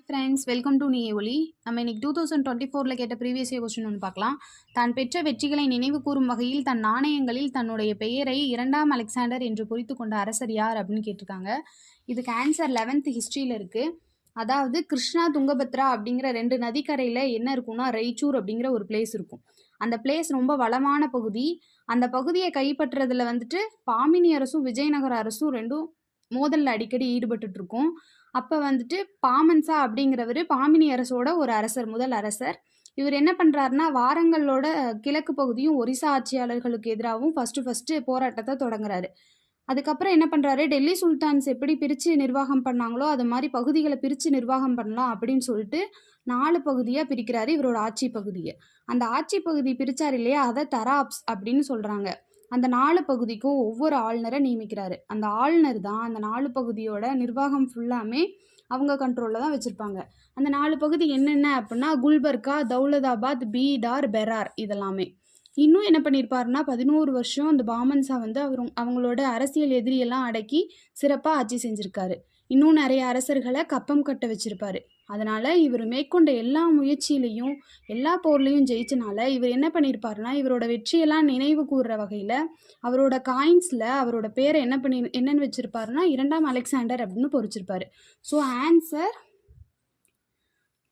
Friends, welcome to நீயே ஒளி. நம்ம இன்னைக்கு 2024ல் கேட்ட ப்ரீவியஸ் இயர் கொஸ்டின் ஒன்று பார்க்கலாம். தான் பெற்ற வெற்றிகளை நினைவு கூறும் வகையில் தன் நாணயங்களில் தன்னுடைய பெயரை 2ஆம் அலெக்சாண்டர் என்று பொறித்து கொண்ட அரசர் யார் அப்படின்னு கேட்டிருக்காங்க. இதுக்கு ஆன்சர் 11th ஹிஸ்ட்ரியில் இருக்குது. அதாவது கிருஷ்ணா துங்கபத்ரா அப்படிங்கிற 2 நதிக்கரையில் என்ன இருக்குன்னா ரெய்ச்சூர் அப்படிங்கிற ஒரு பிளேஸ் இருக்கும். அந்த பிளேஸ் ரொம்ப வளமான பகுதி. அந்த பகுதியை கைப்பற்றுறதுல வந்துட்டு பாமினி அரசும் விஜயநகர அரசும் ரெண்டும் மோதலில் அடிக்கடி ஈடுபட்டுட்டு இருக்கும். அப்போ வந்துட்டு பாமன்சா அப்படிங்கிறவர் பாமினி அரசோட ஒரு அரசர், முதல் அரசர். இவர் என்ன பண்ணுறாருன்னா வாரங்களோட கிழக்கு பகுதியும் ஒரிசா ஆட்சியாளர்களுக்கு எதிராகவும் ஃபஸ்ட்டு போராட்டத்தை தொடங்குறாரு. அதுக்கப்புறம் என்ன பண்ணுறாரு, டெல்லி சுல்தான்ஸ் எப்படி பிரித்து நிர்வாகம் பண்ணாங்களோ அது மாதிரி பகுதிகளை பிரித்து நிர்வாகம் பண்ணலாம் அப்படின்னு சொல்லிட்டு 4 பகுதியாக பிரிக்கிறாரு இவரோட ஆட்சி பகுதியை. அந்த ஆட்சி பகுதி பிரித்தார் இல்லையா, அதை தராப்ஸ் அப்படின்னு சொல்கிறாங்க. அந்த 4 பகுதிக்கும் ஒவ்வொரு ஆளுநரை நியமிக்கிறாரு. அந்த ஆளுநர் தான் அந்த 4 பகுதியோட நிர்வாகம் ஃபுல்லாமே அவங்க கண்ட்ரோலில் தான் வச்சுருப்பாங்க. அந்த 4 பகுதி என்னென்ன அப்படின்னா குல்பர்கா, தௌலதாபாத், பீடார், பெரார் இதெல்லாமே. இன்னும் என்ன பண்ணியிருப்பாருன்னா 11 வருஷம் அந்த பாமன்சா வந்து அவங்களோட அரசியல் எதிரியெல்லாம் அடக்கி சிறப்பாக ஆட்சி செஞ்சுருக்காரு. இன்னும் நிறைய அரசர்களை கப்பம் கட்ட வச்சுருப்பாரு. அதனால் இவர் மேற்கொண்ட எல்லா முயற்சியிலையும் எல்லா போர்லையும் ஜெயிச்சனால இவர் என்ன பண்ணியிருப்பாருன்னா இவரோட வெற்றியெல்லாம் நினைவு கூறுற வகையில் அவரோட காயின்ஸில் அவரோட பேரை என்னென்னு வச்சுருப்பாருன்னா 2ஆம் அலெக்சாண்டர் அப்படின்னு பொறிச்சிருப்பாரு. ஸோ ஆன்சர்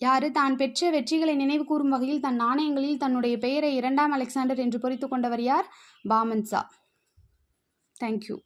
யாரு, தான் பெற்ற வெற்றிகளை நினைவு கூறும் வகையில் தன் நாணயங்களில் தன்னுடைய பெயரை 2ஆம் அலெக்சாண்டர் என்று பொறித்து கொண்டவர் யார்? பாமன்சா. தேங்க்யூ.